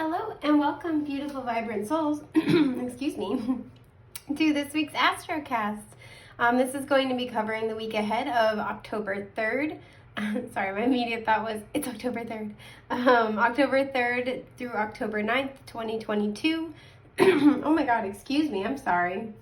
Hello and welcome, beautiful, vibrant souls, excuse me, to this week's Astrocast. This is going to be covering the week ahead of October 3rd. Sorry, my immediate thought was, it's October 3rd. October 3rd through October 9th, 2022. Oh my God, excuse me, I'm sorry.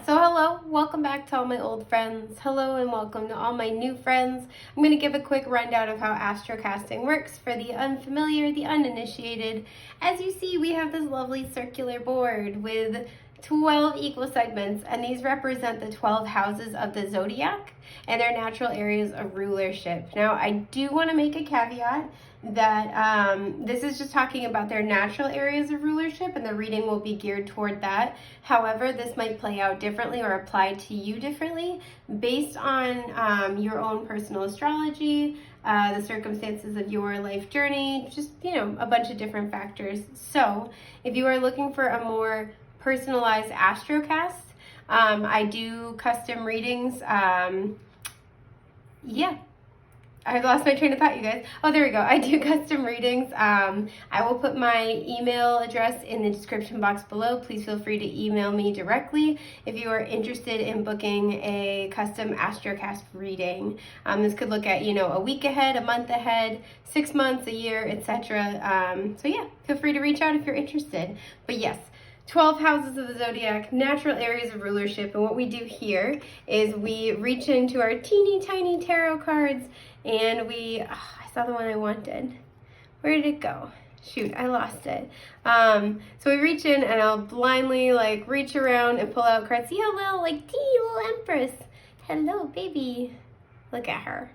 So hello, welcome back to all my old friends. Hello and welcome to all my new friends. I'm going to give a quick rundown of how astrocasting works for the unfamiliar, the uninitiated. As you see, we have this lovely circular board with 12 equal segments, and these represent the 12 houses of the zodiac and their natural areas of rulership. Now, I do want to make a caveat that this is just talking about their natural areas of rulership, and the reading will be geared toward that. However, this might play out differently or apply to you differently based on your own personal astrology, the circumstances of your life journey, just, a bunch of different factors. So if you are looking for a more personalized astrocast, I do custom readings. I lost my train of thought, you guys. Oh, there we go. I do custom readings. I will put my email address in the description box below. Please feel free to email me directly if you are interested in booking a custom Astrocast reading. This could look at, a week ahead, a month ahead, 6 months, a year, etc. Feel free to reach out if you're interested. But yes, 12 houses of the zodiac, natural areas of rulership, and what we do here is we reach into our teeny tiny tarot cards and I saw the one I wanted. Where did it go? Shoot, I lost it. So we reach in and I'll blindly reach around and pull out cards. See how little, teeny little empress. Hello, baby. Look at her.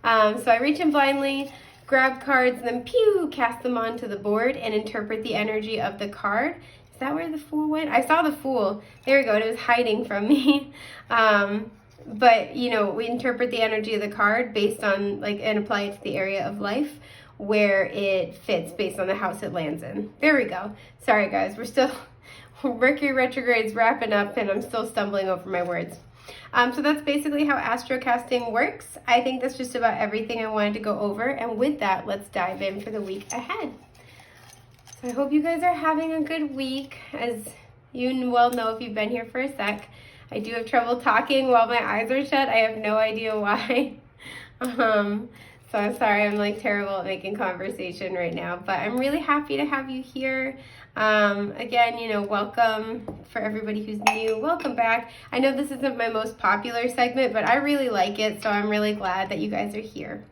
So I reach in blindly, grab cards, and then pew, cast them onto the board and interpret the energy of the card. Is that where the Fool went? I saw the Fool. There we go. It was hiding from me. But, we interpret the energy of the card based on, and apply it to the area of life where it fits based on the house it lands in. There we go. Sorry, guys. Mercury retrograde's wrapping up and I'm still stumbling over my words. So that's basically how astrocasting works. I think that's just about everything I wanted to go over. And with that, let's dive in for the week ahead. I hope you guys are having a good week. As you well know if you've been here for a sec, I do have trouble talking while my eyes are shut. I have no idea why. So I'm sorry, I'm terrible at making conversation right now, but I'm really happy to have you here. Again, welcome for everybody who's new. Welcome back. I know this isn't my most popular segment, but I really like it, so I'm really glad that you guys are here.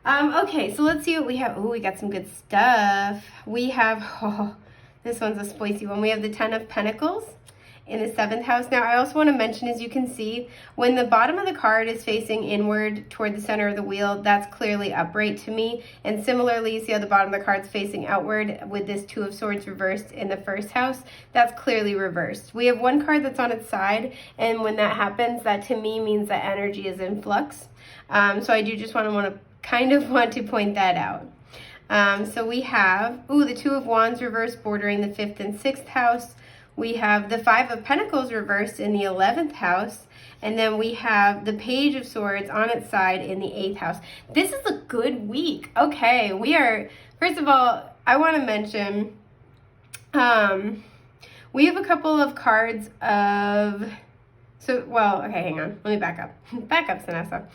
Okay, so let's see what we have. Oh, we got some good stuff. We have, this one's a spicy one. We have the 10 of Pentacles in the 7th house. Now, I also want to mention, as you can see, when the bottom of the card is facing inward toward the center of the wheel, that's clearly upright to me. And similarly, you see how the bottom of the card's facing outward with this 2 of Swords reversed in the 1st house. That's clearly reversed. We have one card that's on its side, and when that happens, that to me means that energy is in flux. So I do just want to point that out. So we have, the 2 of Wands reversed bordering the 5th and 6th house. We have the 5 of Pentacles reversed in the 11th house. And then we have the Page of Swords on its side in the 8th house. This is a good week. Okay, first of all, I want to mention, we have a couple of cards of, okay, hang on. Let me back up. Back up, Sanessa.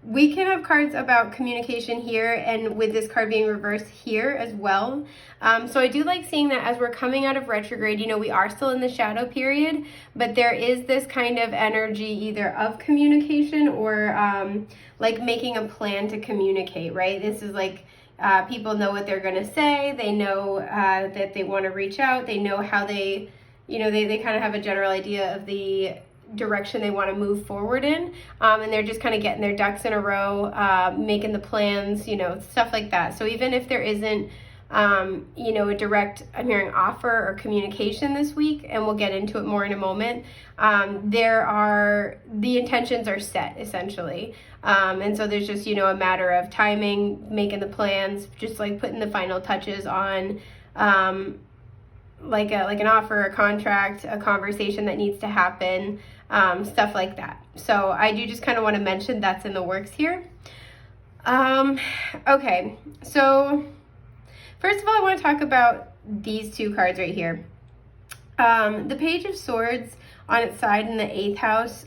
We can have cards about communication here, and with this card being reversed here as well. So I do like seeing that as we're coming out of retrograde, we are still in the shadow period, but there is this kind of energy either of communication or making a plan to communicate, right? This is people know what they're going to say. They know that they want to reach out. They know how they kind of have a general idea of the direction they want to move forward in, and they're just kind of getting their ducks in a row, making the plans, stuff like that. So even if there isn't a direct, I'm hearing, offer or communication this week, and we'll get into it more in a moment, the intentions are set essentially, and so there's just a matter of timing, making the plans, just putting the final touches on an offer, a contract, a conversation that needs to happen, stuff like that. So I do just kind of want to mention that's in the works here. Okay, so first of all, I want to talk about these two cards right here. The Page of Swords on its side in the 8th house.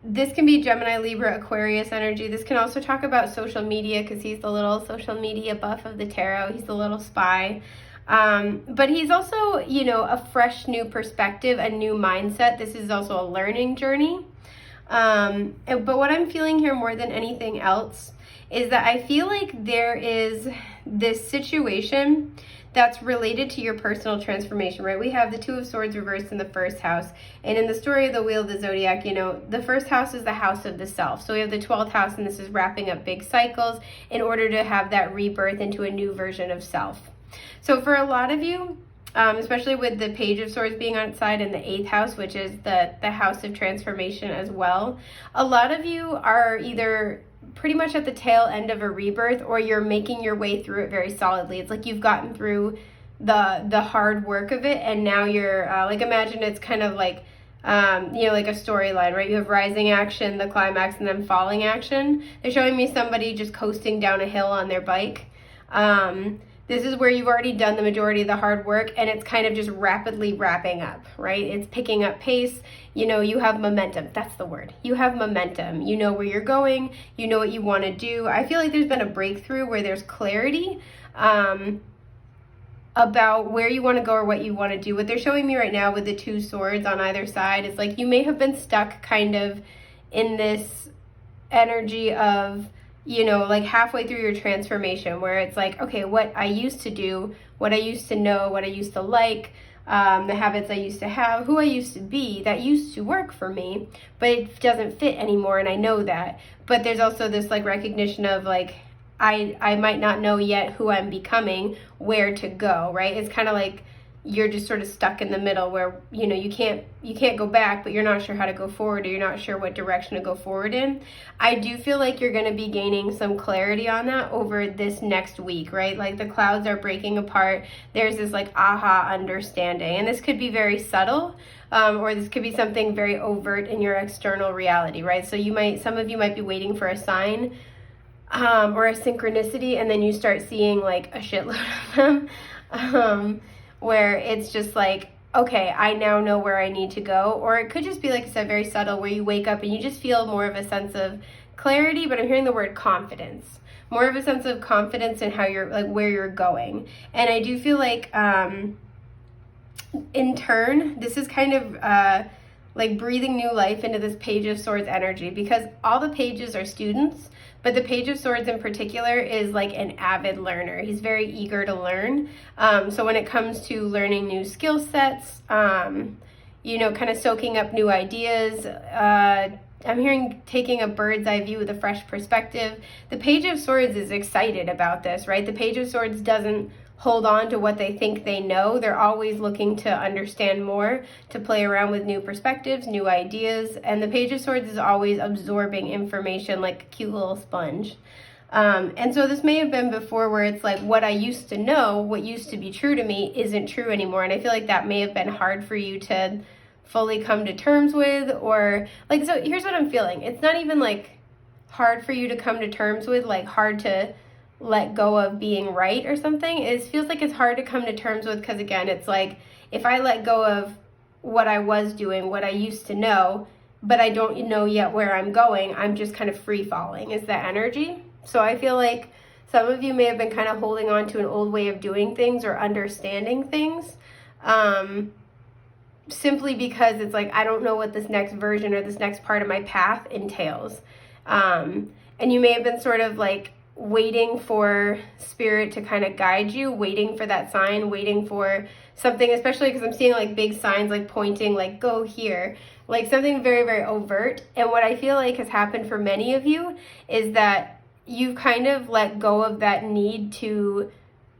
This can be Gemini, Libra, Aquarius energy. This can also talk about social media because he's the little social media buff of the tarot. He's the little spy. But he's also, you know, a fresh new perspective, a new mindset. This is also a learning journey. But what I'm feeling here more than anything else is that I feel like there is this situation that's related to your personal transformation, right? We have the Two of Swords reversed in the 1st house. And in the story of the Wheel of the Zodiac, you know, the 1st house is the house of the self. So we have the 12th house, and this is wrapping up big cycles in order to have that rebirth into a new version of self. So for a lot of you, especially with the Page of Swords being on its side in the 8th house, which is the house of transformation as well, a lot of you are either pretty much at the tail end of a rebirth, or you're making your way through it very solidly. It's like you've gotten through the hard work of it, and now you're like, imagine it's kind of like you know, like a storyline, right? You have rising action, the climax, and then falling action. They're showing me somebody just coasting down a hill on their bike. This is where you've already done the majority of the hard work, and it's kind of just rapidly wrapping up, right? It's picking up pace. You know, you have momentum. That's the word. You have momentum. You know where you're going. You know what you want to do. I feel like there's been a breakthrough where there's clarity about where you want to go or what you want to do. What they're showing me right now with the 2 swords on either side is like you may have been stuck kind of in this energy of, you know, like halfway through your transformation where it's like, okay, what I used to do, what I used to know, what I used to like, the habits I used to have, who I used to be, that used to work for me, but it doesn't fit anymore, and I know that. But there's also this like recognition of like, I might not know yet who I'm becoming, where to go, right? It's kind of like you're just sort of stuck in the middle where, you know, you can't go back, but you're not sure how to go forward, or you're not sure what direction to go forward in. I do feel like you're going to be gaining some clarity on that over this next week, right? Like the clouds are breaking apart. There's this like aha understanding, and this could be very subtle, or this could be something very overt in your external reality, right? So some of you might be waiting for a sign or a synchronicity, and then you start seeing like a shitload of them. Where it's just like, okay, I now know where I need to go. Or it could just be, like I said, very subtle, where you wake up and you just feel more of a sense of clarity, but I'm hearing the word confidence. More of a sense of confidence in how you're, like, where you're going. And I do feel like, in turn, this is kind of like breathing new life into this Page of Swords energy, because all the pages are students, but the Page of Swords in particular is like an avid learner. He's very eager to learn. So when it comes to learning new skill sets, you know, kind of soaking up new ideas, I'm hearing taking a bird's eye view with a fresh perspective. The Page of Swords is excited about this, right? The Page of Swords doesn't hold on to what they think they know. They're always looking to understand more, to play around with new perspectives, new ideas. And the Page of Swords is always absorbing information like a cute little sponge. And so this may have been before where it's like, what I used to know, what used to be true to me isn't true anymore. And I feel like that may have been hard for you to fully come to terms with, or like, so here's what I'm feeling. It's not even like hard for you to come to terms with, like hard to let go of being right or something. It feels like it's hard to come to terms with, because again, it's like, if I let go of what I was doing, what I used to know, but I don't know yet where I'm going, I'm just kind of free falling, is that energy. So I feel like some of you may have been kind of holding on to an old way of doing things or understanding things, simply because it's like, I don't know what this next version or this next part of my path entails. And you may have been sort of like waiting for spirit to kind of guide you, waiting for that sign, waiting for something, especially because I'm seeing like big signs like pointing, like go here, like something very, very overt. And what I feel like has happened for many of you is that you've kind of let go of that need to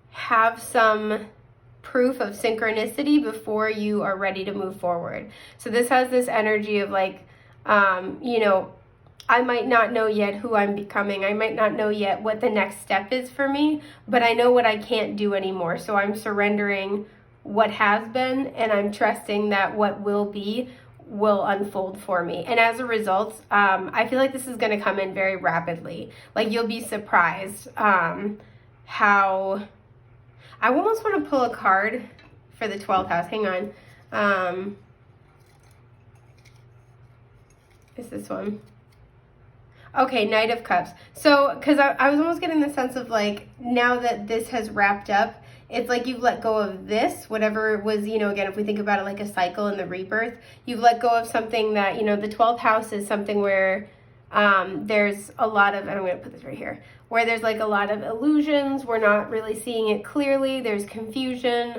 have some proof of synchronicity before you are ready to move forward. So this has this energy of like, you know, I might not know yet who I'm becoming. I might not know yet what the next step is for me, but I know what I can't do anymore. So I'm surrendering what has been, and I'm trusting that what will be will unfold for me. And as a result, I feel like this is going to come in very rapidly. Like, you'll be surprised how... I almost want to pull a card for the 12th house. Hang on. Is this one? Okay, Knight of Cups. So, because I was almost getting the sense of, like, now that this has wrapped up, it's like you've let go of this, whatever it was, you know, again, if we think about it like a cycle and the rebirth, you've let go of something that, you know, the 12th house is something where there's a lot of, and I'm going to put this right here, where there's like a lot of illusions. We're not really seeing it clearly. There's confusion.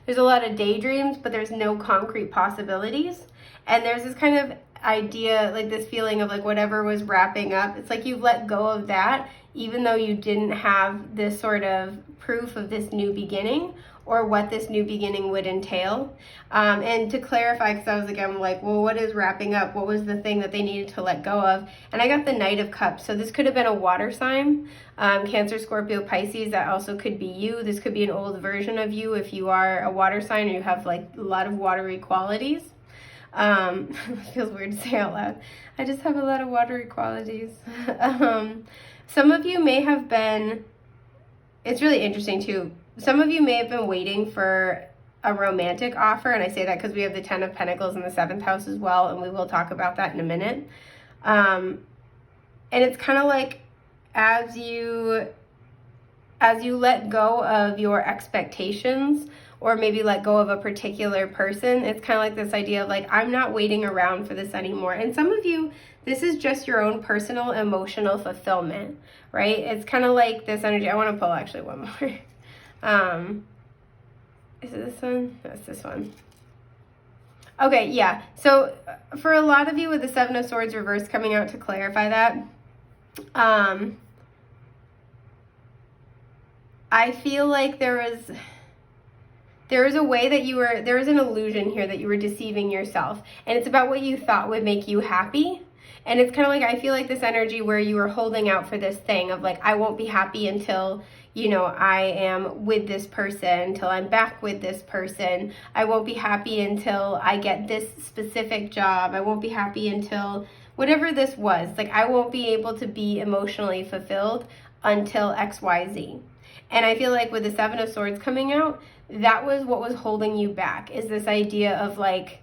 There's a lot of daydreams, but there's no concrete possibilities. And there's this kind of idea, like this feeling of like whatever was wrapping up, it's like you've let go of that, even though you didn't have this sort of proof of this new beginning or what this new beginning would entail. And to clarify, because I was again like, well, what is wrapping up? What was the thing that they needed to let go of? And I got the Knight of Cups. So this could have been a water sign, Cancer, Scorpio, Pisces. That also could be you. This could be an old version of you if you are a water sign or you have like a lot of watery qualities. It feels weird to say out loud. I just have a lot of watery qualities. Some of you may have been, it's really interesting too, some of you may have been waiting for a romantic offer, and I say that because we have the 10 of Pentacles in the 7th house as well, and we will talk about that in a minute. And it's kind of like as you let go of your expectations, or maybe let go of a particular person, it's kind of like this idea of like, I'm not waiting around for this anymore. And some of you, this is just your own personal emotional fulfillment, right? It's kind of like this energy. I want to pull actually one more. Is it this one? No, it's this one. Okay, yeah. So for a lot of you with the 7 of Swords reverse coming out to clarify that, I feel like there is a way that there is an illusion here that you were deceiving yourself. And it's about what you thought would make you happy. And it's kind of like, I feel like this energy where you were holding out for this thing of like, I won't be happy until, you know, I am with this person, until I'm back with this person. I won't be happy until I get this specific job. I won't be happy until whatever this was. Like, I won't be able to be emotionally fulfilled until XYZ. And I feel like with the 7 of Swords coming out, that was what was holding you back, is this idea of like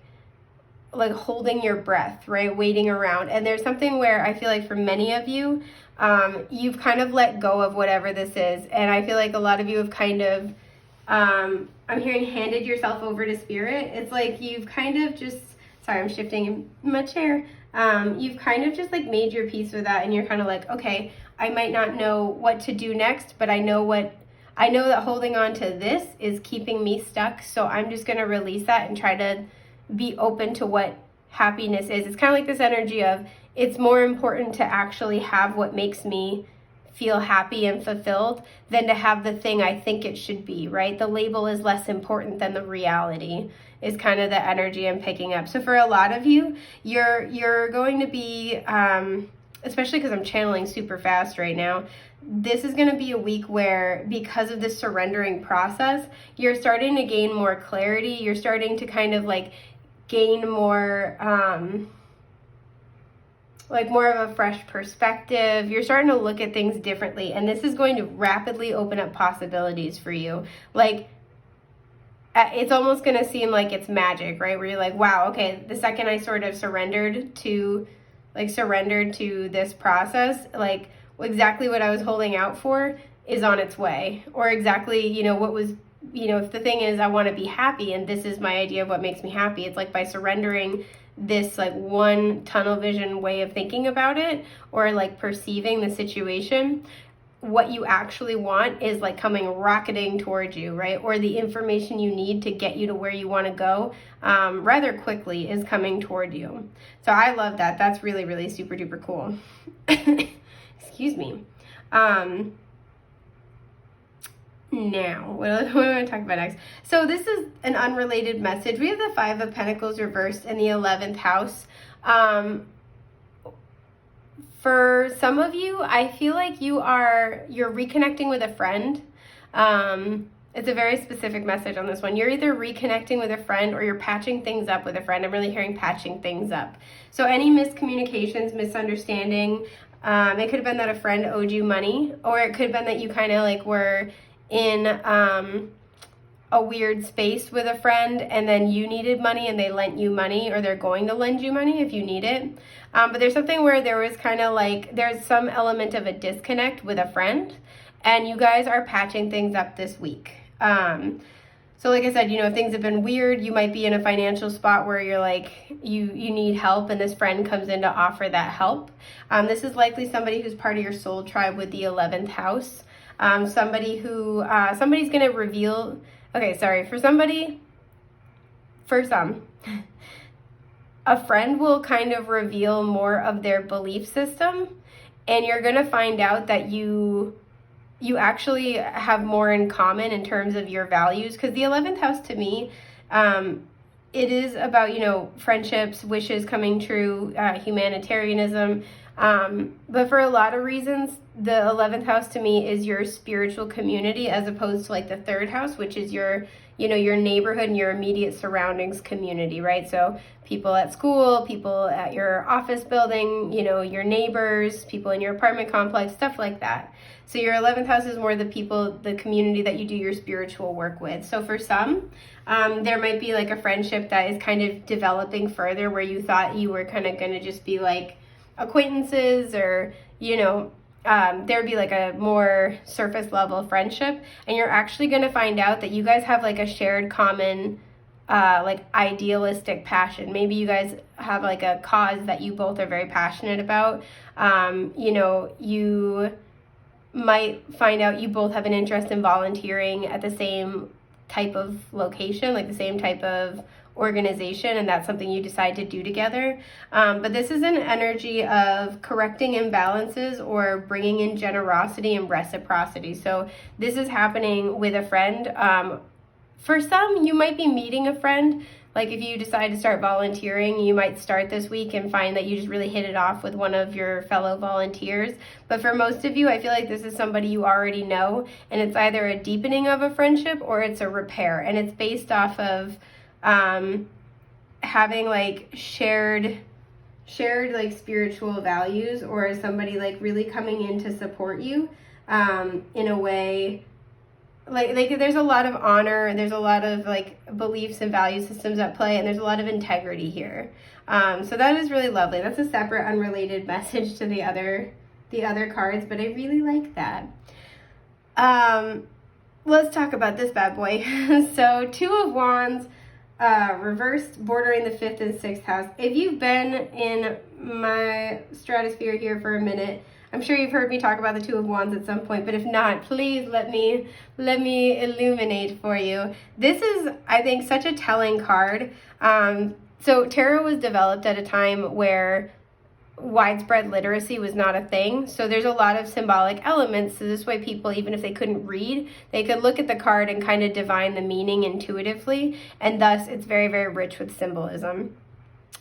holding your breath, right? Waiting around. And there's something where I feel like for many of you, you've kind of let go of whatever this is. And I feel like a lot of you have kind of, I'm hearing handed yourself over to spirit. It's like you've kind of just, sorry, I'm shifting in my chair. You've kind of just like made your peace with that, and you're kind of like, okay, I might not know what to do next, but I know that holding on to this is keeping me stuck, so I'm just going to release that and try to be open to what happiness is. It's kind of like this energy of, it's more important to actually have what makes me feel happy and fulfilled than to have the thing I think it should be, right? The label is less important than the reality, is kind of the energy I'm picking up. So for a lot of you, you're going to be, especially because I'm channeling super fast right now, this is going to be a week where, because of this surrendering process, you're starting to gain more clarity. You're starting to kind of like gain more, like more of a fresh perspective. You're starting to look at things differently, and this is going to rapidly open up possibilities for you. Like, it's almost going to seem like it's magic, right? Where you're like, wow, okay, the second I sort of surrendered to this process, like exactly what I was holding out for is on its way. Or exactly, you know, what was, you know, if the thing is I want to be happy and this is my idea of what makes me happy, it's like by surrendering this like one tunnel vision way of thinking about it, or like perceiving the situation, what you actually want is like coming rocketing towards you, right? Or the information you need to get you to where you want to go rather quickly is coming toward you. So I love that. That's really, really super duper cool. Excuse me. Now, what do I want to talk about next? So this is an unrelated message. We have the 5 of Pentacles reversed in the 11th house. For some of you, I feel like you're reconnecting with a friend. It's a very specific message on this one. You're either reconnecting with a friend or you're patching things up with a friend. I'm really hearing patching things up. So any miscommunications, misunderstanding, it could have been that a friend owed you money, or it could have been that you kind of like were in a weird space with a friend and then you needed money and they lent you money, or they're going to lend you money if you need it. But there's something where there was kind of like, there's some element of a disconnect with a friend, and you guys are patching things up this week. So like I said, if things have been weird, you might be in a financial spot where you're like, you need help, and this friend comes in to offer that help. This is likely somebody who's part of your soul tribe with the 11th house. Somebody who, somebody's going to reveal, for some, a friend will kind of reveal more of their belief system, and you're going to find out that you actually have more in common in terms of your values, because the 11th house to me, it is about, friendships, wishes coming true, humanitarianism. But for a lot of reasons, the 11th house to me is your spiritual community, as opposed to like the 3rd house, which is your neighborhood and your immediate surroundings community, right? So people at school, people at your office building, your neighbors, people in your apartment complex, stuff like that. So your 11th house is more the people, the community that you do your spiritual work with. So for some, there might be like a friendship that is kind of developing further, where you thought you were kind of going to just be like acquaintances, or, there'd be like a more surface level friendship, and you're actually going to find out that you guys have like a shared common like idealistic passion. Maybe you guys have like a cause that you both are very passionate about. You might find out you both have an interest in volunteering at the same type of location, like the same type of organization, and that's something you decide to do together. But this is an energy of correcting imbalances or bringing in generosity and reciprocity. So this is happening with a friend. For some, you might be meeting a friend. Like if you decide to start volunteering, you might start this week and find that you just really hit it off with one of your fellow volunteers. But for most of you, I feel like this is somebody you already know, and it's either a deepening of a friendship or it's a repair. And it's based off of having like shared like spiritual values, or somebody like really coming in to support you in a way. Like there's a lot of honor, and there's a lot of like beliefs and value systems at play, and there's a lot of integrity here. So that is really lovely. That's a separate, unrelated message to the other cards, but I really like that. Let's talk about this bad boy. So 2 of Wands, reversed, bordering the 5th and 6th house. If you've been in my stratosphere here for a minute, I'm sure you've heard me talk about the 2 of Wands at some point, but if not, please let me illuminate for you. This is, I think, such a telling card. So tarot was developed at a time where widespread literacy was not a thing. So there's a lot of symbolic elements. So this way people, even if they couldn't read, they could look at the card and kind of divine the meaning intuitively. And thus it's very, very rich with symbolism.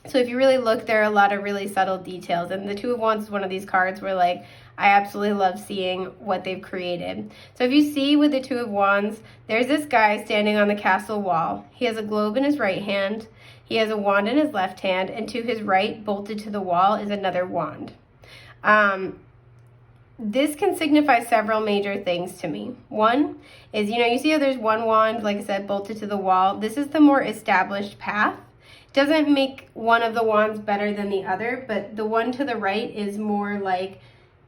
So if you really look, there are a lot of really subtle details. And the 2 of Wands is one of these cards where like, I absolutely love seeing what they've created. So if you see with the 2 of Wands, there's this guy standing on the castle wall. He has a globe in his right hand. He has a wand in his left hand. And to his right, bolted to the wall, is another wand. This can signify several major things to me. One is, you see how there's one wand, like I said, bolted to the wall. This is the more established path. Doesn't make one of the wands better than the other, but the one to the right is more like,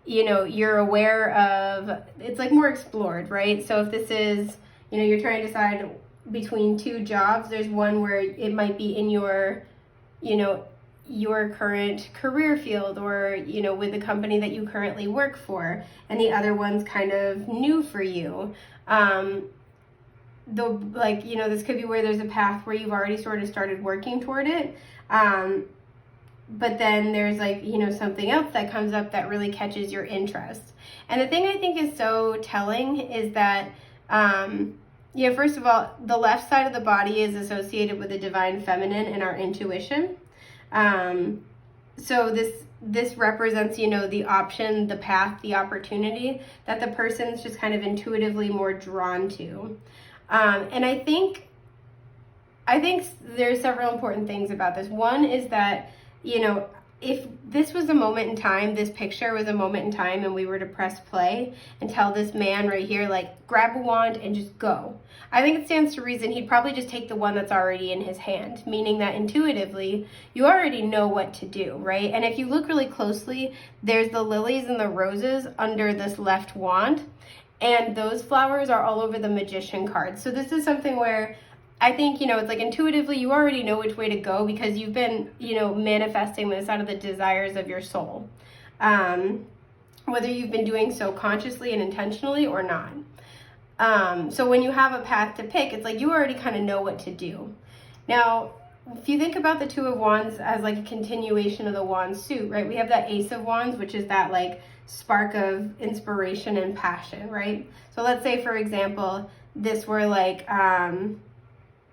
you're aware of, it's like more explored, right? So if this is, you're trying to decide between 2 jobs, there's one where it might be in your, your current career field, or, with the company that you currently work for, and the other one's kind of new for you. This could be where there's a path where you've already sort of started working toward it. But then there's something else that comes up that really catches your interest. And the thing I think is so telling is that, first of all, the left side of the body is associated with the divine feminine and our intuition. So this represents, the option, the path, the opportunity that the person's just kind of intuitively more drawn to. And I think there's several important things about this. One is that, you know, if this was a moment in time, this picture was a moment in time, and we were to press play and tell this man right here, like, grab a wand and just go, I think it stands to reason he'd probably just take the one that's already in his hand, meaning that intuitively you already know what to do, right? And if you look really closely, there's the lilies and the roses under this left wand, and those flowers are all over the Magician card. So this is something where I think, you know, it's like intuitively you already know which way to go because you've been, you know, manifesting this out of the desires of your soul. Whether you've been doing so consciously and intentionally or not. So when you have a path to pick, it's like you already kind of know what to do. Now, if you think about the Two of Wands as like a continuation of the wand suit, right? We have that Ace of Wands, which is that like spark of inspiration and passion, right? So let's say, for example, this were like,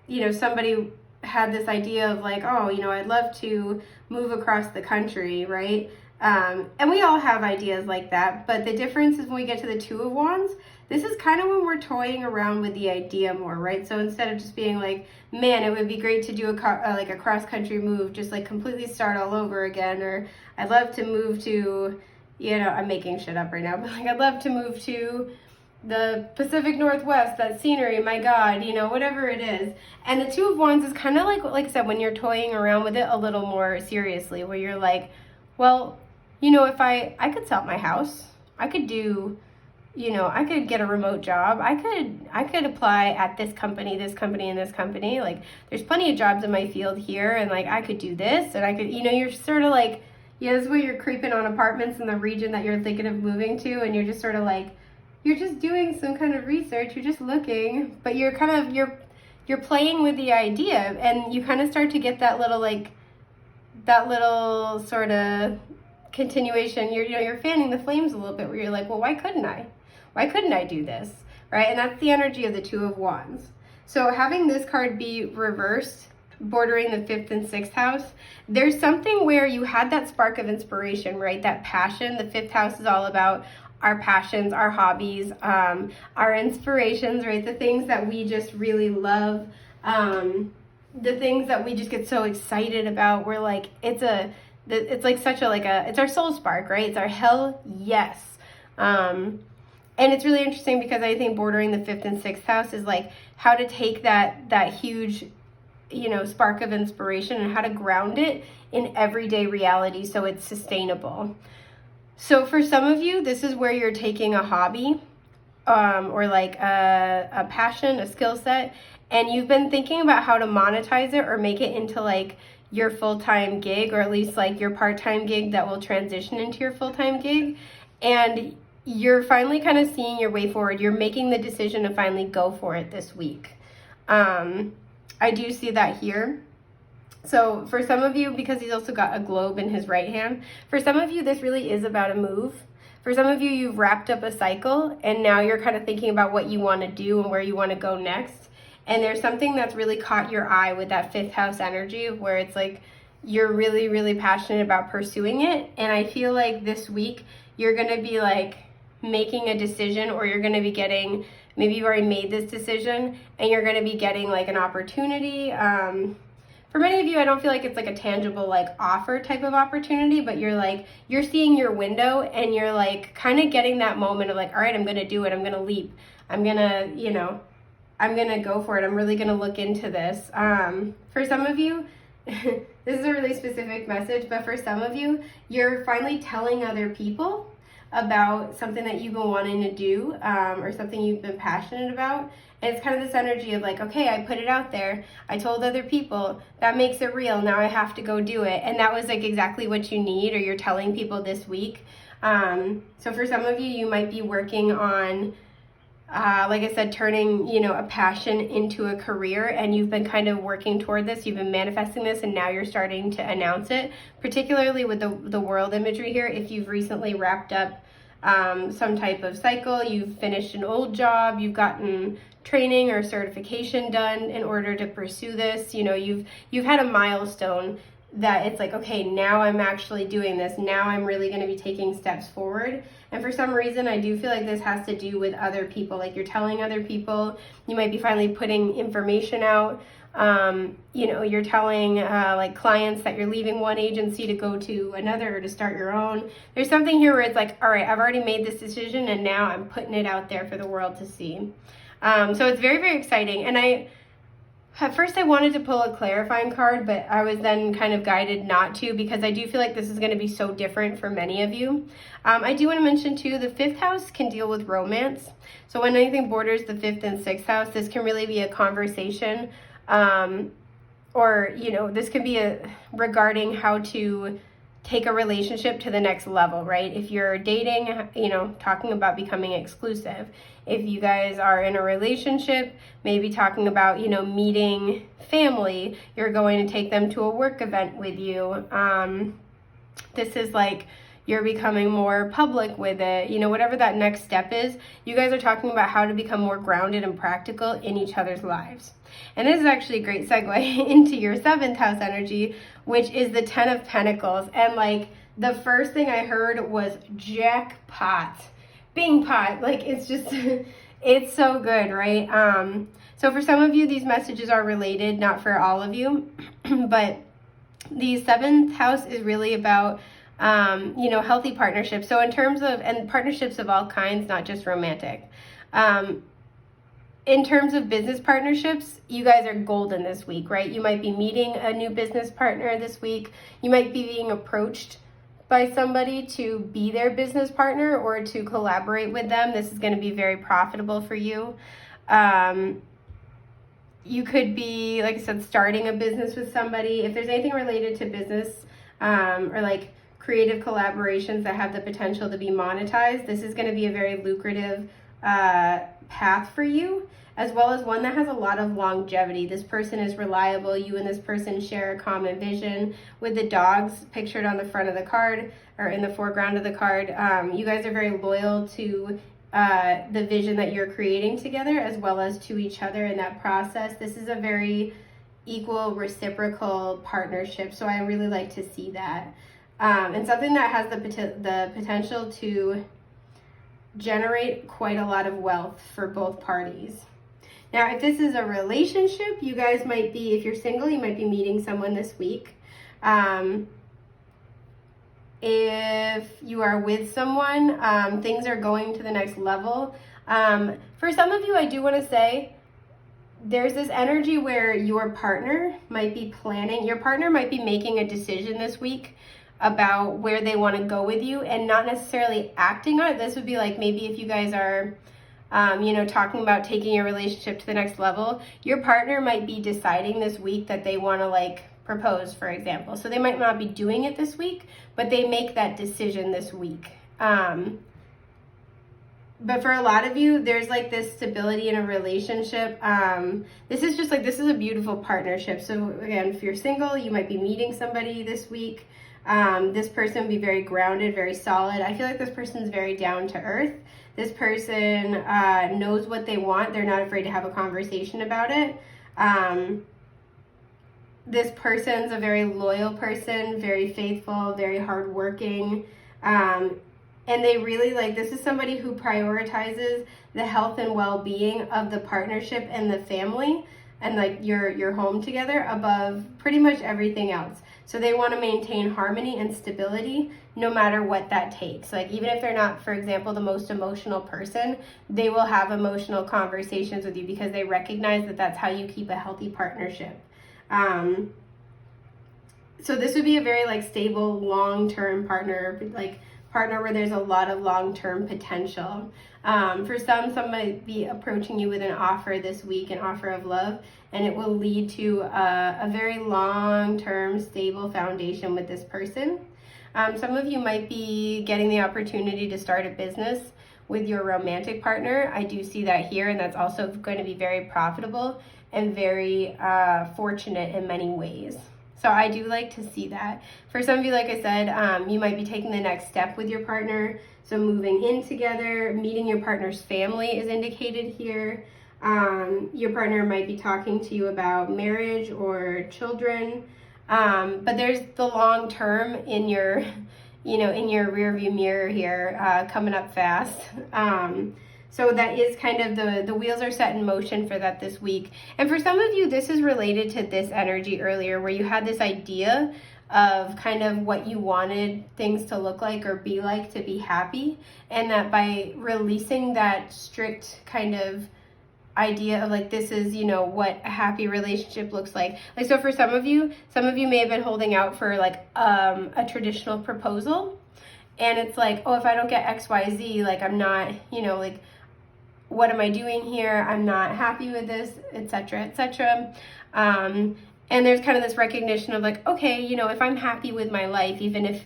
you know, somebody had this idea of like, oh, you know, I'd love to move across the country, right? And we all have ideas like that, but the difference is when we get to the Two of Wands, this is kind of when we're toying around with the idea more, right? So instead of just being like, man, it would be great to do like a cross-country move, just like completely start all over again, or I'd love to move to, you know, I'm making shit up right now, but like I'd love to move to the Pacific Northwest, that scenery, my God, you know, whatever it is. And the Two of Wands is kind of like I said, when you're toying around with it a little more seriously, where you're like, well, you know, if I could sell my house, I could do, you know, I could get a remote job. I could apply at this company, and this company. Like, there's plenty of jobs in my field here, and like, I could do this, and I could, you know, you're sort of like, yeah, this is where you're creeping on apartments in the region that you're thinking of moving to, and you're just sort of like, you're just doing some kind of research, you're just looking, but you're kind of, you're playing with the idea, and you kind of start to get that little, like, that little sort of continuation. You're fanning the flames a little bit, where you're like, well, why couldn't I do this, right? And that's the energy of the Two of Wands. So having this card be reversed, bordering the 5th and 6th house, there's something where you had that spark of inspiration, right? That passion. The 5th house is all about our passions, our hobbies, our inspirations, right? The things that we just really love, the things that we just get so excited about. We're like, it's like such a, it's our soul spark, right? It's our hell yes. And it's really interesting because I think bordering the 5th and 6th house is like how to take that huge, you know, spark of inspiration and how to ground it in everyday reality so it's sustainable. So for some of you, this is where you're taking a hobby or like a passion, a skill set, and you've been thinking about how to monetize it or make it into like your full-time gig, or at least like your part-time gig that will transition into your full-time gig. And you're finally kind of seeing your way forward. You're making the decision to finally go for it this week. I do see that here. So for some of you, because he's also got a globe in his right hand, for some of you, this really is about a move. For some of you, you've wrapped up a cycle and now you're kind of thinking about what you want to do and where you want to go next. And there's something that's really caught your eye with that 5th house energy where it's like you're really, really passionate about pursuing it. And I feel like this week you're going to be like making a decision, or you're going to be getting, maybe you've already made this decision and you're going to be getting like an opportunity. For many of you, I don't feel like it's like a tangible like offer type of opportunity, but you're like, you're seeing your window and you're like kind of getting that moment of like, all right, I'm going to do it. I'm going to leap. I'm going to, you know, I'm going to go for it. I'm really going to look into this. For some of you, this is a really specific message, but for some of you, you're finally telling other people about something that you've been wanting to do, or something you've been passionate about. And it's kind of this energy of like, okay, I put it out there. I told other people, that makes it real. Now I have to go do it. And that was like exactly what you need, or you're telling people this week. So for some of you, you might be working on, like I said, turning, you know, a passion into a career, and you've been kind of working toward this. You've been manifesting this, and now you're starting to announce it, particularly with the world imagery here. If you've recently wrapped up some type of cycle, you've finished an old job, you've gotten training or certification done in order to pursue this, you know, you've had a milestone that it's like, okay, now I'm actually doing this. Now I'm really going to be taking steps forward. And for some reason, I do feel like this has to do with other people. Like you're telling other people, you might be finally putting information out. You're telling like clients that you're leaving one agency to go to another or to start your own. There's something here where it's like, all right, I've already made this decision and now I'm putting it out there for the world to see. So it's very, very exciting. And at first I wanted to pull a clarifying card, but I was then kind of guided not to, because I do feel like this is going to be so different for many of you. I do want to mention too, the 5th house can deal with romance. So when anything borders the 5th and 6th house, this can really be a conversation, or, this can be regarding how to take a relationship to the next level, right? If you're dating, talking about becoming exclusive. If you guys are in a relationship, maybe talking about, meeting family, you're going to take them to a work event with you. This is like you're becoming more public with it, whatever that next step is. You guys are talking about how to become more grounded and practical in each other's lives. And this is actually a great segue into your 7th house energy, which is the 10 of Pentacles. And like the first thing I heard was jackpot, bing pot. Like it's just, it's so good, right? So for some of you, these messages are related, not for all of you, but the 7th house is really about healthy partnerships. So in terms of, and partnerships of all kinds, not just romantic. In terms of business partnerships, you guys are golden this week, right? You might be meeting a new business partner this week. You might be being approached by somebody to be their business partner or to collaborate with them. This is going to be very profitable for you. You could be, like I said, starting a business with somebody. If there's anything related to business or like creative collaborations that have the potential to be monetized, this is going to be a very lucrative path for you, as well as one that has a lot of longevity. This person is reliable. You and this person share a common vision. With the dogs pictured on the front of the card or in the foreground of the card, you guys are very loyal to the vision that you're creating together, as well as to each other in that process. This is a very equal, reciprocal partnership, so I really like to see that. And something that has the potential to generate quite a lot of wealth for both parties. Now, if this is a relationship, you guys might be, if you're single, you might be meeting someone this week. If you are with someone, things are going to the next level. For some of you, I do want to say, there's this energy where your partner might be making a decision this week about where they want to go with you and not necessarily acting on it. This would be like maybe if you guys are, talking about taking your relationship to the next level, your partner might be deciding this week that they want to like propose, for example. So they might not be doing it this week, but they make that decision this week. But for a lot of you, there's like this stability in a relationship. This is a beautiful partnership. So again, if you're single, you might be meeting somebody this week. This person would be very grounded, very solid. I feel like this person's very down to earth. This person knows what they want. They're not afraid to have a conversation about it. This person's a very loyal person, very faithful, very hardworking. And they really this is somebody who prioritizes the health and well-being of the partnership and the family and like your home together above pretty much everything else. So they want to maintain harmony and stability no matter what that takes. Like even if they're not, for example, the most emotional person, they will have emotional conversations with you because they recognize that that's how you keep a healthy partnership. So this would be a very stable, long-term partner where there's a lot of long-term potential. For some might be approaching you with an offer this week, an offer of love, and it will lead to a very long-term, stable foundation with this person. Some of you might be getting the opportunity to start a business with your romantic partner. I do see that here, and that's also going to be very profitable and very fortunate in many ways. So I do like to see that. For some of you, like I said, you might be taking the next step with your partner. So moving in together, meeting your partner's family is indicated here. Your partner might be talking to you about marriage or children. But there's the long term in your, in your rear view mirror here, coming up fast. So that is kind of the wheels are set in motion for that this week. And for some of you, this is related to this energy earlier where you had this idea of kind of what you wanted things to look like or be like to be happy. And that by releasing that strict kind of idea of like, this is, what a happy relationship looks like. Like, so for some of you may have been holding out for like a traditional proposal. And it's like, oh, if I don't get X, Y, Z, like I'm not, like, what am I doing here? I'm not happy with this, etc., etc. And there's kind of this recognition of like, okay, if I'm happy with my life, even if,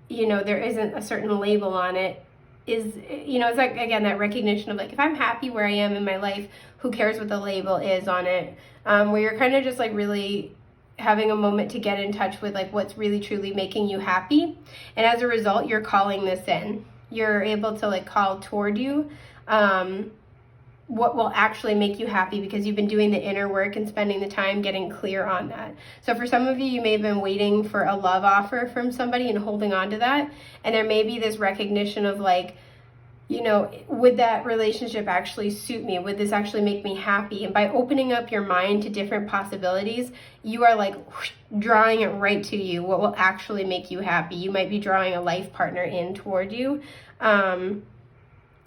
there isn't a certain label on it, it's like, again, that recognition of like, if I'm happy where I am in my life, who cares what the label is on it? Where you're kind of just like really having a moment to get in touch with like what's really truly making you happy. And as a result, you're calling this in. You're able to like call toward you what will actually make you happy because you've been doing the inner work and spending the time getting clear on that. So for some of you, you may have been waiting for a love offer from somebody and holding on to that. And there may be this recognition of like, would that relationship actually suit me? Would this actually make me happy? And by opening up your mind to different possibilities, you are like drawing it right to you, what will actually make you happy. You might be drawing a life partner in toward you.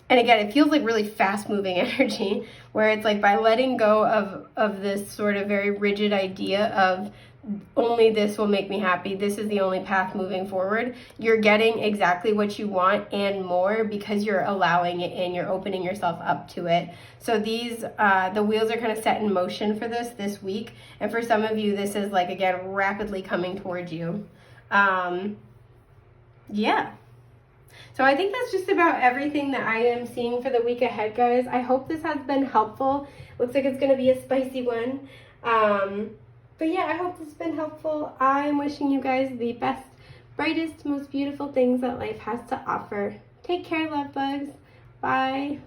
And again, it feels like really fast moving energy where it's like by letting go of this sort of very rigid idea of only this will make me happy, this is the only path moving forward, you're getting exactly what you want and more because you're allowing it in, you're opening yourself up to it. So these, the wheels are kind of set in motion for this week. And for some of you, this is like, again, rapidly coming towards you. Yeah. So I think that's just about everything that I am seeing for the week ahead, guys. I hope this has been helpful. Looks like it's going to be a spicy one. But yeah, I hope this has been helpful. I'm wishing you guys the best, brightest, most beautiful things that life has to offer. Take care, love bugs. Bye.